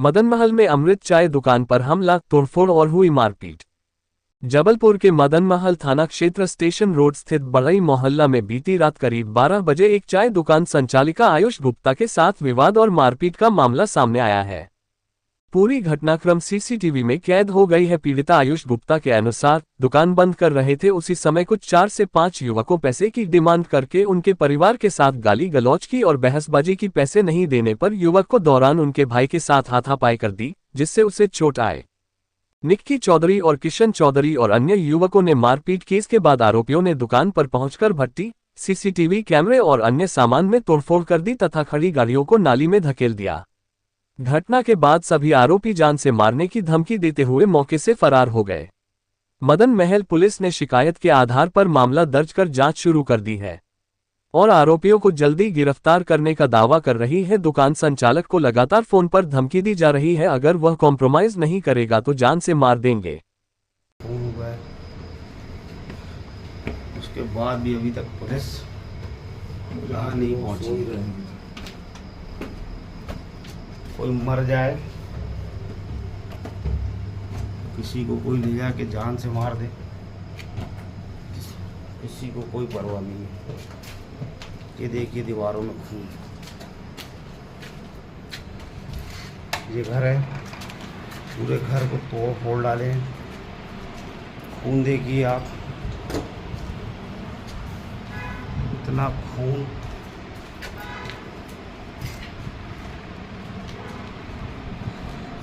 मदन महल में अमृत चाय दुकान पर हमला, तोड़फोड़ और हुई मारपीट। जबलपुर के मदन महल थाना क्षेत्र स्टेशन रोड स्थित बड़ई मोहल्ला में बीती रात करीब 12 बजे एक चाय दुकान संचालिका आयुष गुप्ता के साथ विवाद और मारपीट का मामला सामने आया है। पूरी घटनाक्रम सीसीटीवी में कैद हो गई है। पीड़िता आयुष गुप्ता के अनुसार दुकान बंद कर रहे थे, उसी समय कुछ 4 से 5 युवकों पैसे की डिमांड करके उनके परिवार के साथ गाली गलौज की और बहसबाजी की। पैसे नहीं देने पर युवक को दौरान उनके भाई के साथ हाथापाई कर दी, जिससे उसे चोट आए। निक्की चौधरी और किशन चौधरी और अन्य युवकों ने मारपीट की। इसके बाद आरोपियों ने दुकान पर पहुंचकर भट्टी, सीसीटीवी कैमरे और अन्य सामान में तोड़फोड़ कर दी तथा खड़ी गाड़ियों को नाली में धकेल दिया। घटना के बाद सभी आरोपी जान से मारने की धमकी देते हुए मौके से फरार हो गए। मदन महल पुलिस ने शिकायत के आधार पर मामला दर्ज कर जांच शुरू कर दी है और आरोपियों को जल्दी गिरफ्तार करने का दावा कर रही है। दुकान संचालक को लगातार फोन पर धमकी दी जा रही है, अगर वह कॉम्प्रोमाइज नहीं करेगा तो जान से मार देंगे। उसके बाद भी अभी तक पुलिस यहाँ नहीं पहुंची। कोई मर जाए, किसी को कोई ले जाके जान से मार दे, किसी को कोई परवाह नहीं है। ये देखिए दीवारों में खून। ये घर है, पूरे घर को तोड़ फोड़ डाले हैं। खून देखिए आप, इतना खून।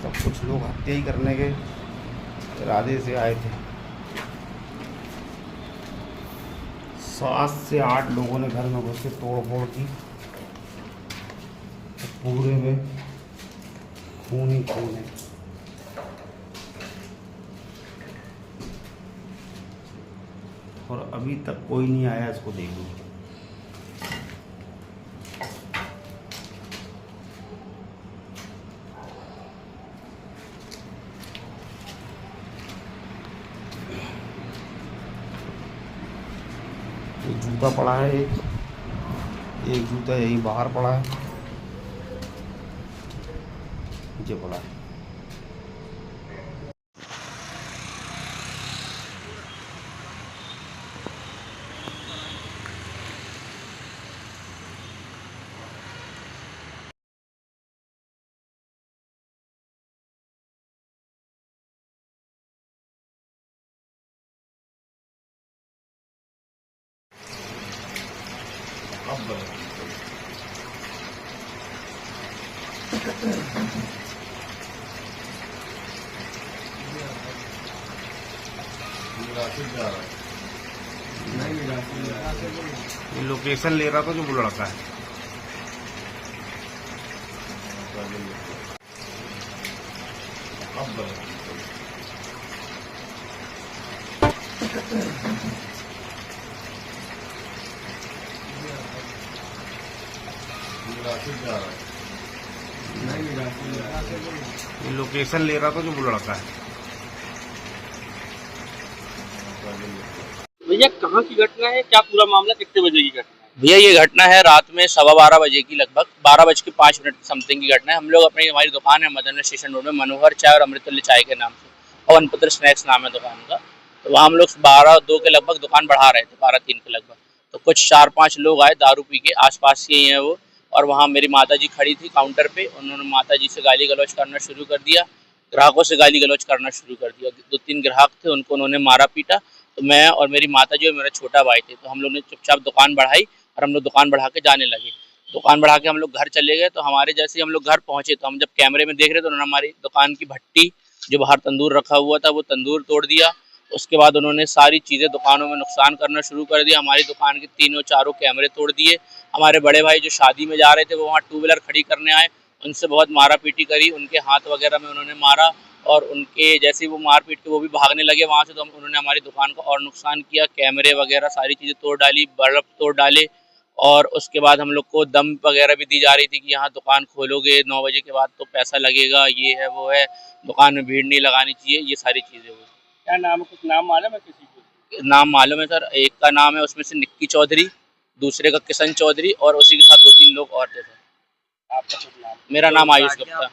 सब कुछ लोग हत्या ही करने के इरादे से आए थे। 7 से 8 लोगों ने घर में घुस के तोड़ फोड़ की, तो पूरे में खून ही खून है। और अभी तक कोई नहीं आया इसको देखने। एक जूता पड़ा है, एक जूता यही बाहर पड़ा है, नीचे पड़ा है। ये लोकेशन ले रहा था जो वो लड़का है। ये लोकेशन ले रहा था जो वो लड़का है। भैया कहाँ की घटना है, क्या पूरा मामला, कितने बजे की घटना है? भैया ये घटना है रात में 12:15 बजे की, लगभग 12:05 समथिंग की घटना है। हम लोग हमारी दुकान है मदन स्टेशन रोड में, मनोहर चाय और अमृतुल्य चाय के नाम से, और वनपत्र स्नैक्स नाम है दुकान का। तो वहाँ हम लोग 12:02 के लगभग दुकान बढ़ा रहे थे, 12:03 के लगभग। तो कुछ 4-5 लोग आए दारू पी के, आसपास के ही हैं वो, और वहाँ मेरी माताजी खड़ी थी काउंटर पे। उन्होंने माताजी से गाली गलौज करना शुरू कर दिया, ग्राहकों से गाली गलौज करना शुरू कर दिया। 2-3 ग्राहक थे, उनको उन्होंने मारा पीटा। तो मैं और मेरी माताजी और मेरा छोटा भाई थे, तो हम लोग ने चुपचाप दुकान बढ़ाई और हम लोग दुकान बढ़ा के जाने लगे। दुकान बढ़ा के हम लोग घर चले गए। तो हमारे जैसे हम लोग घर पहुंचे तो हम जब कैमरे में देख रहे तो उन्होंने हमारी दुकान की भट्टी, जो बाहर तंदूर रखा हुआ था, वो तंदूर तोड़ दिया। उसके बाद उन्होंने सारी चीज़ें दुकानों में नुकसान करना शुरू कर दिया। हमारी दुकान के 3-4 कैमरे तोड़ दिए। हमारे बड़े भाई जो शादी में जा रहे थे वो वहाँ 2 व्हीलर खड़ी करने आए, उनसे बहुत मारा पीटी करी, उनके हाथ वगैरह में उन्होंने मारा। और उनके जैसे ही वो मार पीट के वो भी भागने लगे वहाँ से, तो उन्होंने हमारी दुकान को और नुकसान किया। कैमरे वगैरह सारी चीज़ें तोड़ डाली, बल्ब तोड़ डाले। और उसके बाद हम लोग को दम वगैरह भी दी जा रही थी कि यहाँ दुकान खोलोगे 9 बजे के बाद तो पैसा लगेगा, ये है वो है, दुकान में भीड़ नहीं लगानी चाहिए, ये सारी चीज़ें हुई। क्या नाम है, कुछ नाम मालूम है किसी को? नाम मालूम है सर, एक का नाम है उसमें से निक्की चौधरी, दूसरे का किशन चौधरी, और उसी के साथ 2-3 लोग और थे सर। आपका कुछ नाम? मेरा नाम आयुष गुप्ता।